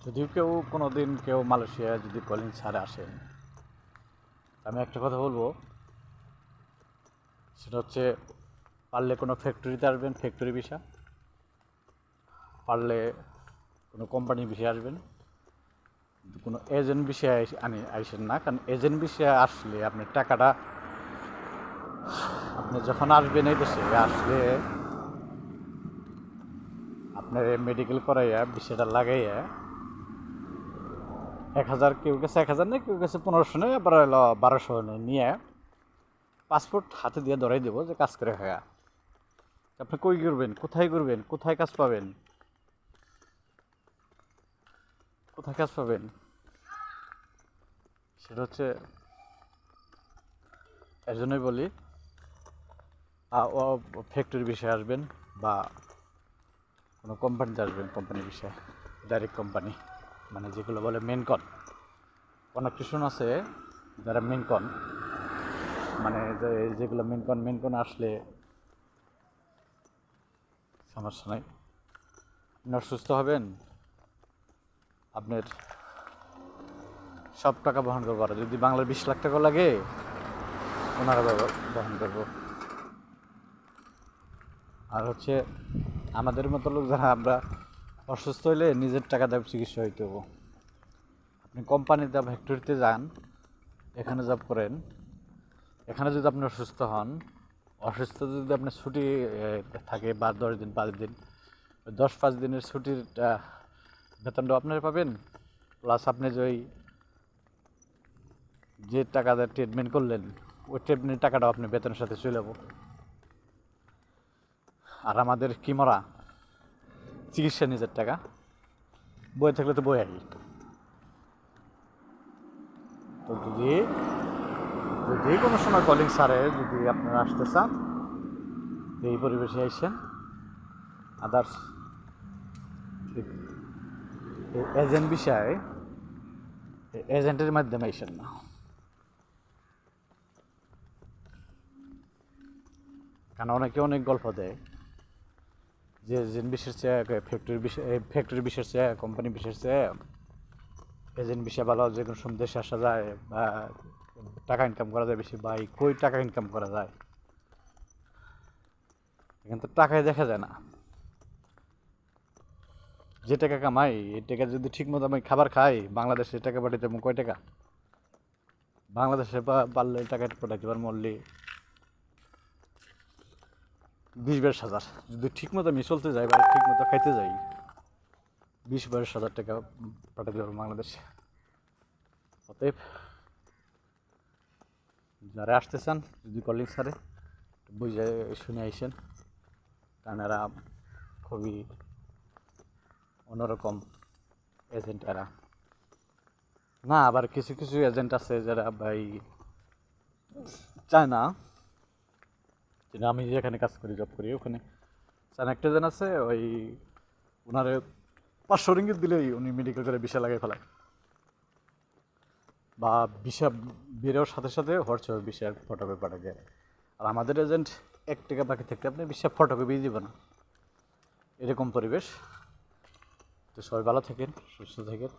যদিও কোনো দিন কেউ মালয়েশিয়ায় যদি কলিং ছাড়ে আসেন, আমি একটা কথা বলবো, সেটা হচ্ছে পারলে কোনো ফ্যাক্টরিতে আসবেন, ফ্যাক্টরি ভিসা, পারলে কোনো কোম্পানির ভিসা আসবেন, কোনো এজেন্ট বিষয়ে আইসেন না। কারণ এজেন্ট বিষয়ে আসলে আপনার টাকাটা, আপনি যখন আসবেন এই দেশে আসলে আপনার মেডিকেল করাইয়া বিষয়টা লাগাইয়া 1000, কেউ কাছে 1000 নেই, কেউ কাছে 1500 নেই, আবার 1200 নেই, নিয়ে পাসপোর্ট হাতে দিয়ে ধরাই দেবো যে কাজ করে খায়া। আপনি কই করবেন, কোথায় করবেন, কোথায় কাজ পাবেন, কোথায় কাজ পাবেন, সেটা হচ্ছে এর জন্যই বলি ফ্যাক্টরি বিষয়ে আসবেন বা কোনো কোম্পানিতে আসবেন, কোম্পানির বিষয়ে, ডাইরেক্ট কোম্পানি, মানে যেগুলো বলে মেনকন। কনেকশন আছে যারা মেনকন, মানে যেগুলো মেনকন আসলে সমস্যা নাই, আপনি অসুস্থ হবেন, আপনার সব টাকা বহন করবো। আর যদি বাংলার 20 লাখ টাকা লাগে, ওনারা বহন করবো। আর হচ্ছে আমাদের মতো লোক যারা, আমরা অসুস্থ হইলে নিজের টাকা দিয়ে চিকিৎসা হইতে হবো। আপনি কোম্পানিতে ফ্যাক্টরিতে যান, এখানে জব করেন, এখানে যদি আপনি অসুস্থ হন, অসুস্থ যদি আপনার ছুটি থাকে বা 10 দিন 5 দিন, 10-5 দিনের ছুটির বেতনটাও আপনারা পাবেন, প্লাস আপনি যে টাকা দিয়ে ট্রিটমেন্ট করলেন, ওই ট্রিটমেন্টের টাকাটাও আপনি বেতনের সাথে চলে যাবো। আর আমাদের কি মরা চিকিৎসা নিজের টাকা, বয়ে থাকলে তো বই আই। তো যদি কোনো সময় কলিং সারে, যদি আপনারা আসতে চান, এই পরিবেশে আইসেন। আদার্স এজেন্ট বিষয়ে এজেন্টের মাধ্যমে আইসেন না। কারণ অনেকে অনেক গল্প দেয় যে এজেন্ট বিষয়ের চেয়ে ফ্যাক্টরি বিষয়ের চেয়ে, কোম্পানি বিষয়ের চেয়ে এজেন্ট বিষয় ভালো, যে কোনো সময় দেশে আসা যায় বা টাকা ইনকাম করা যায় বেশি। ভাই, কই টাকা ইনকাম করা যায়? এখানে তো টাকাই দেখা যায় না। যে টাকা কামাই, এই টাকা যদি ঠিক মতো আমি খাবার খাই, বাংলাদেশে টাকা পাঠাইতে কয় টাকা? বাংলাদেশে পারলে টাকা পাঠাইতে পারবো মরলি 20-22 হাজার। যদি ঠিক মতো আমি চলতে যাই বা ঠিক মতো খাইতে যাই, 20-22 হাজার টাকা পাঠাইতে পারবো বাংলাদেশে। অতএব যারা আসতে চান, যদি কলিং সারে বুঝে শুনে আইসেন, কারণ এরা খুবই অন্যরকম এজেন্ট এরা। না, আবার কিছু কিছু এজেন্ট আছে যারা ভাই চায় না, যেটা আমি যেখানে কাজ করি, জব করি, ওখানে চায়না একটা এজেন্ট আছে, ওই ওনারে 500 রিঙ্গিত দিলেই উনি মেডিকেল করে ভিসা লাগাই ফেলায়, বা ভিসা বেরোর সাথে সাথে হোয়াটসঅ্যাপে ভিসার ফটোকপি পাঠায় দেয়। আর আমাদের এজেন্ট 1 টাকা বাকি থাকতে আপনি ভিসা ফটোকপি দিব না, এরকম পরিবেশ। তো সবাই ভালো থাকেন, সুস্থ থাকেন।